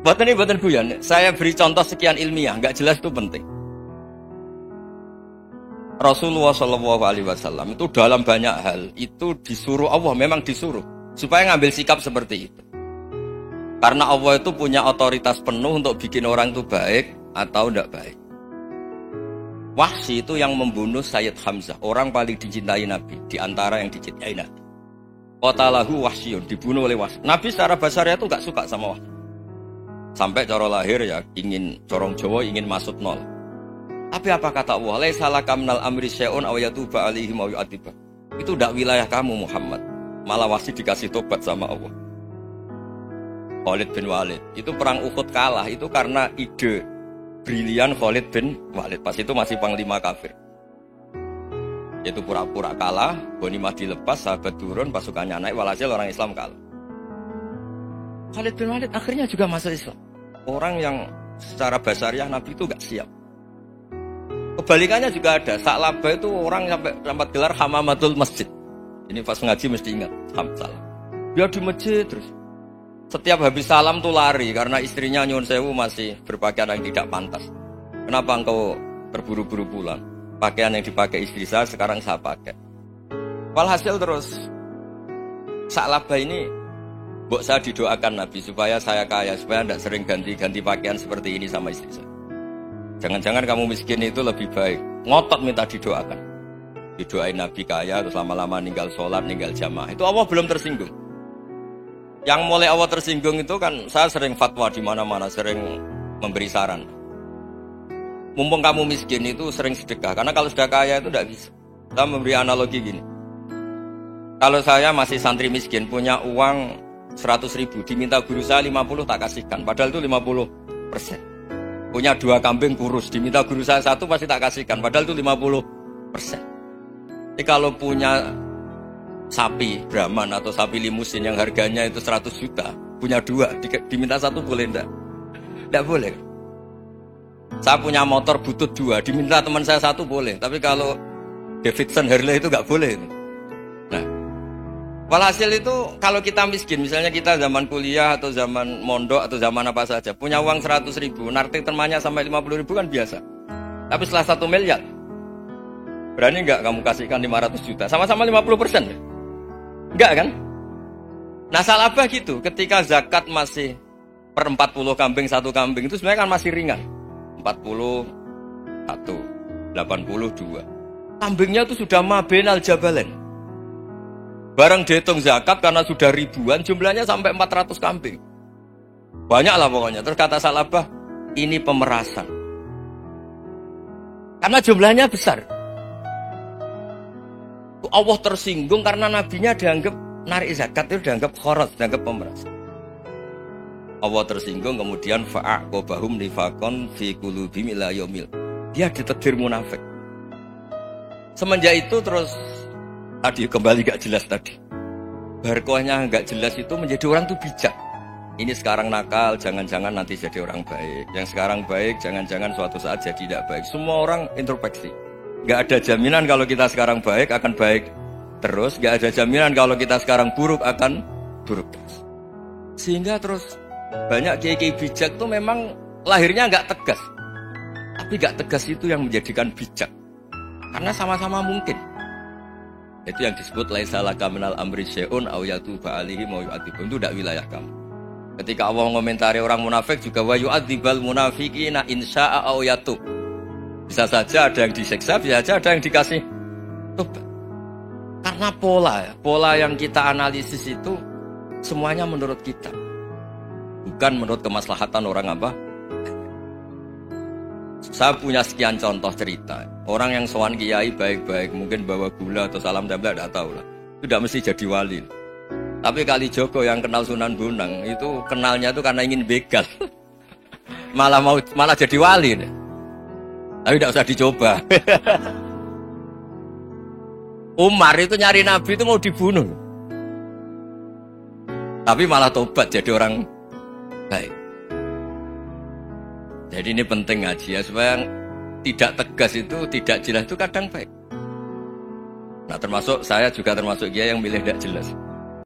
Buatan guyon. Saya beri contoh sekian ilmiah, nggak jelas itu penting. Rasulullah Shallallahu Alaihi Wasallam itu dalam banyak hal itu disuruh Allah, memang disuruh supaya ngambil sikap seperti itu. Karena Allah itu punya otoritas penuh untuk bikin orang itu baik atau tidak baik. Wahsy itu yang membunuh Sayyid Hamzah, orang paling dicintai Nabi, di antara yang dicintai Nabi. Qatalahu Wahsyun, dibunuh oleh Wahsy. Nabi secara basariah itu gak suka sama Wahsy. Sampai cara lahir ya ingin corong Jawa ingin masuk nol. Tapi apa kata Allah? Laisa laka minal amri syai'un aw yatuba alaihim aw yu'adziba. Itu tidak wilayah kamu Muhammad. Malah Wahsy dikasih tobat sama Allah. Khalid bin Walid, itu perang Uhud kalah itu karena ide brilian Khalid bin Walid. Pas itu masih panglima kafir. Yaitu pura-pura kalah, ghanimah dilepas, sahabat turun, pasukannya naik, walhasil orang Islam kalah. Khalid bin Walid akhirnya juga masuk Islam. Orang yang secara basariah Nabi itu gak siap. Kebalikannya juga ada. Sa'labah itu orang sampai dapat gelar Hamamatul Masjid. Ini pas ngaji mesti ingat Hamzah. Dia di masjid terus. Setiap habis salam tuh lari karena istrinya nyuwun sewu masih berpakaian yang tidak pantas. Kenapa engkau terburu-buru pulang? Pakaian yang dipakai istri saya sekarang saya pakai. Walhasil terus Sa'labah ini mbok saya didoakan Nabi supaya saya kaya, supaya tidak sering ganti-ganti pakaian seperti ini sama istri saya. Jangan-jangan kamu miskin itu lebih baik. Ngotot minta didoakan. Didoain Nabi kaya terus lama-lama ninggal sholat, ninggal jamaah. Itu Allah belum tersinggung. Yang mulai Allah tersinggung itu kan saya sering fatwa di mana-mana, sering memberi saran. Mumpung kamu miskin itu sering sedekah, karena kalau sudah kaya itu tidak bisa. Saya memberi analogi gini. Kalau saya masih santri miskin, punya uang 100.000, diminta guru saya 50 tak kasihkan, padahal itu 50%. Punya 2 kambing kurus, diminta guru saya 1 pasti tak kasihkan, padahal itu 50%. Jadi kalau punya sapi Brahman atau sapi limusin yang harganya itu 100 juta, punya 2, diminta 1 boleh enggak? Enggak boleh. Saya punya motor butut 2, diminta teman saya 1 boleh, tapi kalau Davidson Harley itu enggak boleh. Nah, walhasil itu kalau kita miskin, misalnya kita zaman kuliah atau zaman mondok atau zaman apa saja, punya uang 100.000, nartik temannya sampai 50.000 kan biasa. Tapi setelah 1 miliar, berani enggak kamu kasihkan 500 juta? Sama-sama 50%. Enggak kan? Nah Sa'labah gitu, ketika zakat masih per 40 kambing 1 kambing itu sebenarnya kan masih ringan. 41, 82. Kambingnya itu sudah mabenal jabalen. Barang dihitung zakat karena sudah ribuan, jumlahnya sampai 400 kambing. Banyak lah pokoknya. Terus kata Sa'labah, ini pemerasan. Karena jumlahnya besar. Allah tersinggung karena nabinya dianggap narik zakat itu dianggap kharat, dianggap pemeras. Allah tersinggung kemudian fa'aqobahum nifaqon fi qulubihim ila yaumil. Dia ditegur munafik. Semenjak itu terus tadi kembali gak jelas tadi. Barkohnya gak jelas itu menjadi orang tuh bijak. Ini sekarang nakal, jangan-jangan nanti jadi orang baik. Yang sekarang baik, jangan-jangan suatu saat jadi tidak baik. Semua orang introspeksi. Gak ada jaminan kalau kita sekarang baik akan baik terus. Gak ada jaminan kalau kita sekarang buruk akan buruk terus. Sehingga terus banyak kiai-kiai bijak tuh memang lahirnya gak tegas. Tapi gak tegas itu yang menjadikan bijak. Karena sama-sama mungkin. Itu yang disebut laisa laka minal amri syai'un aw yatuba alaihim aw yu'adzibun. Itu tidak wilayah kamu. Ketika Allah mengomentari orang munafik juga wa yu'adzibal munafiqina insya'a aw yatub. Bisa saja ada yang disiksa, bisa saja ada yang dikasih tobat. Karena pola yang kita analisis itu semuanya menurut kita. Bukan menurut kemaslahatan orang apa. Saya punya sekian contoh cerita. Orang yang sowan kiai baik-baik, mungkin bawa gula atau salam tempel, tidak tahu lah. Itu tidak mesti jadi wali. Tapi Kali Joko yang kenal Sunan Bonang, itu kenalnya itu karena ingin begal. malah jadi wali deh. Tapi tidak usah dicoba. Umar itu nyari Nabi itu mau dibunuh. Tapi malah tobat jadi orang baik. Jadi ini penting ngaji ya, supaya tidak tegas itu, tidak jelas itu kadang baik. Nah termasuk saya juga termasuk dia yang milih tidak jelas.